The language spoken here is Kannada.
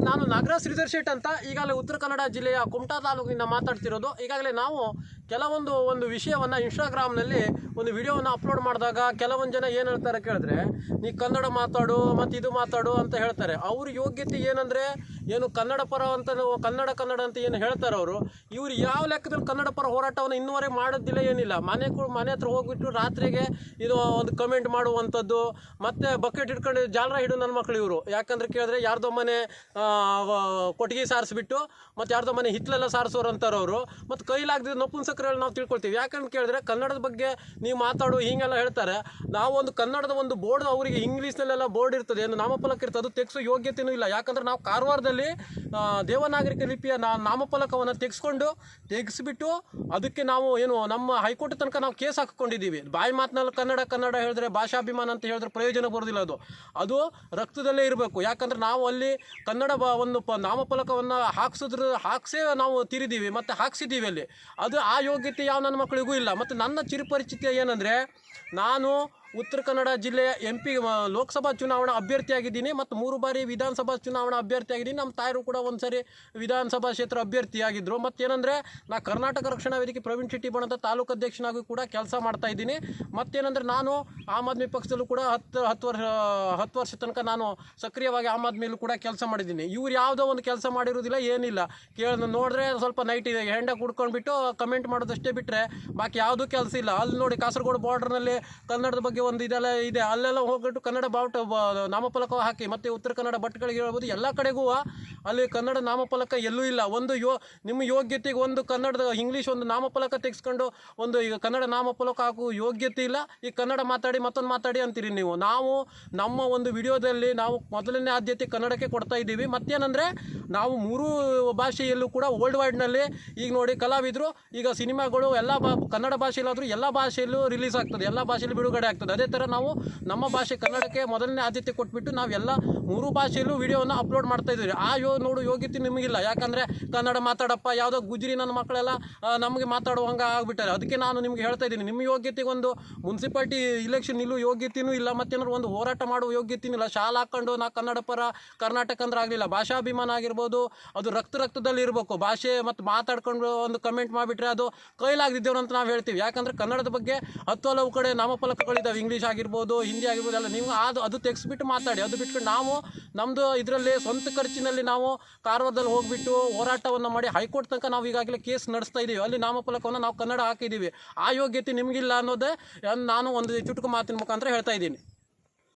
ನಾನು ನಾಗರಾಜ್ ಶ್ರೀಧರ್ ಶೆಟ್ ಅಂತ ಈಗಾಗಲೇ ಉತ್ತರ ಕನ್ನಡ ಜಿಲ್ಲೆಯ ಕುಮಟಾ ತಾಲೂಕಿನಿಂದ ಮಾತಾಡ್ತಿರೋದು. ಈಗಾಗಲೇ ನಾವು ಒಂದು ವಿಷಯವನ್ನು ಇನ್ಸ್ಟಾಗ್ರಾಮ್ನಲ್ಲಿ ಒಂದು ವಿಡಿಯೋವನ್ನು ಅಪ್ಲೋಡ್ ಮಾಡಿದಾಗ ಕೆಲವೊಂದು ಜನ ಏನು ಹೇಳ್ತಾರೆ ಕೇಳಿದ್ರೆ, ನೀ ಕನ್ನಡ ಮಾತಾಡು ಮತ್ತು ಇದು ಮಾತಾಡು ಅಂತ ಹೇಳ್ತಾರೆ. ಅವ್ರ ಯೋಗ್ಯತೆ ಏನಂದರೆ ಏನು ಕನ್ನಡ ಪರ ಅಂತ ಕನ್ನಡ ಅಂತ ಏನು ಹೇಳ್ತಾರೆ ಅವರು. ಇವರು ಯಾವ ಲೆಕ್ಕದಲ್ಲಿ ಕನ್ನಡ ಪರ ಹೋರಾಟವನ್ನು ಇನ್ನೂವರೆಗೆ ಮಾಡೋದಿಲ್ಲ, ಏನಿಲ್ಲ. ಮನೆ ಹತ್ರ ಹೋಗ್ಬಿಟ್ಟು ರಾತ್ರಿಗೆ ಇದು ಒಂದು ಕಮೆಂಟ್ ಮಾಡುವಂಥದ್ದು, ಮತ್ತು ಬಕೆಟ್ ಹಿಡ್ಕೊಂಡು ಜಾಲರ ಹಿಡು ನನ್ನ ಮಕ್ಕಳು ಇವರು. ಯಾಕಂದ್ರೆ ಕೇಳಿದ್ರೆ ಯಾರ್ದೋ ಮನೆ ಕೊಟ್ಟಿಗೆ ಸಾರಿಸ್ಬಿಟ್ಟು ಮತ್ತು ಯಾರ್ದೋ ಮನೆ ಹಿತ್ಲೆಲ್ಲ ಸಾರಿಸೋರು ಅಂತಾರೆ ಅವರು. ಮತ್ತು ಕೈಲಾಗದಿದ್ದು ನಪುಂಸಕರಲ್ಲಿ ನಾವು ತಿಳ್ಕೊಳ್ತೀವಿ. ಯಾಕಂತ ಕೇಳಿದ್ರೆ ಕನ್ನಡದ ಬಗ್ಗೆ ನೀವು ಮಾತಾಡು ಹೀಗೆಲ್ಲ ಹೇಳ್ತಾರೆ. ನಾವು ಒಂದು ಕನ್ನಡದ ಒಂದು ಬೋರ್ಡ್ ಅವರಿಗೆ ಇಂಗ್ಲೀಷ್ನಲ್ಲೆಲ್ಲ ಬೋರ್ಡ್ ಇರ್ತದೆ, ಏನು ನಾಮಫಲಕ ಇರ್ತದೆ, ಅದು ತೆಗೆಸೋ ಯೋಗ್ಯತೆಯೂ ಇಲ್ಲ. ಯಾಕಂದ್ರೆ ನಾವು ಕಾರವಾರದಲ್ಲಿ ದೇವನಾಗರಿಕ ಲಿಪಿಯ ನಾಮಫಲಕವನ್ನು ತೆಗೆಸಿಬಿಟ್ಟು ಅದಕ್ಕೆ ನಾವು ಏನು ನಮ್ಮ ಹೈಕೋರ್ಟ್ ತನಕ ನಾವು ಕೇಸ್ ಹಾಕಿಕೊಂಡಿದ್ದೀವಿ. ಬಾಯಿ ಮಾತಿನಲ್ಲಿ ಕನ್ನಡ ಹೇಳಿದ್ರೆ ಭಾಷಾಭಿಮಾನ ಅಂತ ಹೇಳಿದ್ರೆ ಪ್ರಯೋಜನ ಬರೋದಿಲ್ಲ. ಅದು ರಕ್ತದಲ್ಲೇ ಇರಬೇಕು. ಯಾಕಂದ್ರೆ ನಾವು ಅಲ್ಲಿ ಕನ್ನಡ ಒಂದು ನಾಮಫಲಕವನ್ನು ಹಾಕ್ಸೇ ನಾವು ತಿರಿದೀವಿ ಮತ್ತು ಹಾಕ್ಸಿದ್ದೀವಿ ಅಲ್ಲಿ. ಅದು ಆ ಯೋಗ್ಯತೆ ಯಾವ ನನ್ನ ಮಕ್ಕಳಿಗೂ ಇಲ್ಲ. ಮತ್ತು ನನ್ನ ಚಿರಪರಿಚಿತ ಏನಂದರೆ, ನಾನು ಉತ್ತರ ಕನ್ನಡ ಜಿಲ್ಲೆಯ MP ಲೋಕಸಭಾ ಚುನಾವಣಾ ಅಭ್ಯರ್ಥಿಯಾಗಿದ್ದೀನಿ ಮತ್ತು 3 ಬಾರಿ ವಿಧಾನಸಭಾ ಚುನಾವಣಾ ಅಭ್ಯರ್ಥಿಯಾಗಿದ್ದೀನಿ. ನಮ್ಮ ತಾಯರು ಕೂಡ ಒಂದು ಸರಿ ವಿಧಾನಸಭಾ ಕ್ಷೇತ್ರ ಅಭ್ಯರ್ಥಿಯಾಗಿದ್ದರು. ಮತ್ತೇನೆಂದರೆ, ನಾ ಕರ್ನಾಟಕ ರಕ್ಷಣಾ ವೇದಿಕೆ ಪ್ರವೀಣ್ ಶೆಟ್ಟಿ ಬಣದ ತಾಲೂಕು ಅಧ್ಯಕ್ಷನಾಗಿ ಕೂಡ ಕೆಲಸ ಮಾಡ್ತಾಯಿದ್ದೀನಿ. ಮತ್ತೇನೆಂದರೆ, ನಾನು ಆಮ್ ಆದ್ಮಿ ಪಕ್ಷದಲ್ಲೂ ಕೂಡ 10 ವರ್ಷ ತನಕ ನಾನು ಸಕ್ರಿಯವಾಗಿ ಆಮ್ ಆದ್ಮಿಯಲ್ಲೂ ಕೂಡ ಕೆಲಸ ಮಾಡಿದ್ದೀನಿ. ಇವ್ರು ಯಾವುದೋ ಒಂದು ಕೆಲಸ ಮಾಡಿರೋದಿಲ್ಲ, ಏನಿಲ್ಲ. ನೋಡಿದ್ರೆ ಸ್ವಲ್ಪ ನೈಟ್ ಇದೆ, ಹೆಂಡ ಕುಡ್ಕೊಂಡ್ಬಿಟ್ಟು ಕಮೆಂಟ್ ಮಾಡೋದಷ್ಟೇ ಬಿಟ್ಟರೆ ಬಾಕಿ ಯಾವುದೂ ಕೆಲಸ ಇಲ್ಲ. ಅಲ್ಲಿ ನೋಡಿ, ಕಾಸರಗೋಡು ಬಾರ್ಡ್ರ್ನಲ್ಲಿ ಕನ್ನಡದ ಬಗ್ಗೆ ಒಂದು ಇದೆಲ್ಲ ಇದೆ. ಅಲ್ಲೆಲ್ಲ ಹೋಗ್ಬಿಟ್ಟು ಕನ್ನಡ ನಾಮಫಲಕ ಹಾಕಿ, ಮತ್ತು ಉತ್ತರ ಕನ್ನಡ ಭಟ್ಗಳಿಗೆ ಹೇಳ್ಬೋದು, ಎಲ್ಲ ಕಡೆಗೂ ಅಲ್ಲಿ ಕನ್ನಡ ನಾಮಫಲಕ ಎಲ್ಲೂ ಇಲ್ಲ. ನಿಮ್ಮ ಯೋಗ್ಯತೆಗೆ ಒಂದು ಕನ್ನಡದ ಇಂಗ್ಲೀಷ್ ಒಂದು ನಾಮಫಲಕ ತೆಗೆಸ್ಕೊಂಡು ಈಗ ಕನ್ನಡ ನಾಮಫಲಕ ಹಾಕುವ ಯೋಗ್ಯತೆ ಇಲ್ಲ. ಈ ಕನ್ನಡ ಮಾತಾಡಿ ಮತ್ತೊಂದು ಮಾತಾಡಿ ಅಂತೀರಿ ನೀವು. ನಾವು ನಮ್ಮ ಒಂದು ವಿಡಿಯೋದಲ್ಲಿ ನಾವು ಮೊದಲನೇ ಆದ್ಯತೆ ಕನ್ನಡಕ್ಕೆ ಕೊಡ್ತಾ ಇದ್ದೀವಿ. ಮತ್ತೇನೆಂದರೆ, ನಾವು 3 ಭಾಷೆಯಲ್ಲೂ ಕೂಡ ವರ್ಲ್ಡ್ ವೈಡ್ನಲ್ಲಿ ಈಗ ನೋಡಿ ಕಲಾವಿದರು ಈಗ ಸಿನಿಮಾಗಳು ಎಲ್ಲ ಕನ್ನಡ ಭಾಷೆಯಲ್ಲಾದರೂ ಎಲ್ಲ ಭಾಷೆಯಲ್ಲೂ ರಿಲೀಸ್ ಆಗ್ತದೆ, ಎಲ್ಲ ಭಾಷೆಯಲ್ಲೂ ಬಿಡುಗಡೆ ಆಗ್ತದೆ. ಅದೇ ಥರ ನಾವು ನಮ್ಮ ಭಾಷೆ ಕನ್ನಡಕ್ಕೆ ಮೊದಲನೇ ಆದ್ಯತೆ ಕೊಟ್ಬಿಟ್ಟು ನಾವೆಲ್ಲ 3 ಭಾಷೆಯಲ್ಲೂ ವಿಡಿಯೋವನ್ನು ಅಪ್ಲೋಡ್ ಮಾಡ್ತಾ ಇದ್ದೀವಿ. ನೋಡು ಯೋಗ್ಯತೆ ನಿಮಗಿಲ್ಲ. ಯಾಕಂದರೆ ಕನ್ನಡ ಮಾತಾಡಪ್ಪ, ಯಾವುದೋ ಗುಜರಿ ನನ್ನ ಮಕ್ಕಳೆಲ್ಲ ನಮಗೆ ಮಾತಾಡುವಂಗೆ ಆಗ್ಬಿಟ್ಟಾರೆ. ಅದಕ್ಕೆ ನಾನು ನಿಮ್ಗೆ ಹೇಳ್ತಾ ಇದ್ದೀನಿ, ನಿಮ್ಮ ಯೋಗ್ಯತೆಗೆ ಒಂದು ಮುನ್ಸಿಪಾಲ್ಟಿ ಇಲೆಕ್ಷನ್ ನಿಲ್ಲುವ ಯೋಗ್ಯತೆಯೂ ಇಲ್ಲ, ಮತ್ತೇನಾದ್ರು ಒಂದು ಹೋರಾಟ ಮಾಡುವ ಯೋಗ್ಯತೆಯೂ ಇಲ್ಲ. ಶಾಲೆ ಹಾಕ್ಕೊಂಡು ನಾ ಕನ್ನಡ ಪರ ಕರ್ನಾಟಕ ಅಂದ್ರೆ ಆಗಲಿಲ್ಲ. ಭಾಷಾಭಿಮಾನ ಆಗಿರ್ಬೋದು, ಅದು ರಕ್ತದಲ್ಲಿ ಇರಬೇಕು. ಭಾಷೆ ಮತ್ತು ಮಾತಾಡ್ಕೊಂಡು ಒಂದು ಕಮೆಂಟ್ ಮಾಡಿಬಿಟ್ರೆ ಅದು ಕೈಲಾಗದಿದ್ದೇವೆ ಅಂತ ನಾವು ಹೇಳ್ತೀವಿ. ಯಾಕಂದರೆ ಕನ್ನಡದ ಬಗ್ಗೆ ಹಲವು ಕಡೆ ನಾಮಫಲಕಗಳಿದ್ದಾವೆ, ಇಂಗ್ಲೀಷ್ ಆಗಿರ್ಬೋದು, ಹಿಂದಿ ಆಗಿರ್ಬೋದು, ಎಲ್ಲ ನೀವು ಅದು ತೆಗೆಸ್ಬಿಟ್ಟು ಮಾತಾಡಿ. ಅದು ಬಿಟ್ಕೊಂಡು ನಾವು ನಮ್ಮದು ಇದರಲ್ಲಿ ಸ್ವಂತ ಖರ್ಚಿನಲ್ಲಿ ನಾವು ಕಾರವಾರದಲ್ಲಿ ಹೋಗಿಬಿಟ್ಟು ಹೋರಾಟವನ್ನು ಮಾಡಿ ಹೈಕೋರ್ಟ್ ತನಕ ನಾವು ಈಗಾಗಲೇ ಕೇಸ್ ನಡೆಸ್ತಾ ಇದ್ದೀವಿ. ಅಲ್ಲಿ ನಾಮಫಲಕವನ್ನು ನಾವು ಕನ್ನಡ ಹಾಕಿದ್ದೀವಿ. ಆ ಯೋಗ್ಯತೆ ನಿಮಗಿಲ್ಲ ಅನ್ನೋದೇ ನಾನು ಒಂದು ಚುಟುಕು ಮಾತಿನ ಮುಖಾಂತರ ಹೇಳ್ತಾ ಇದ್ದೀನಿ.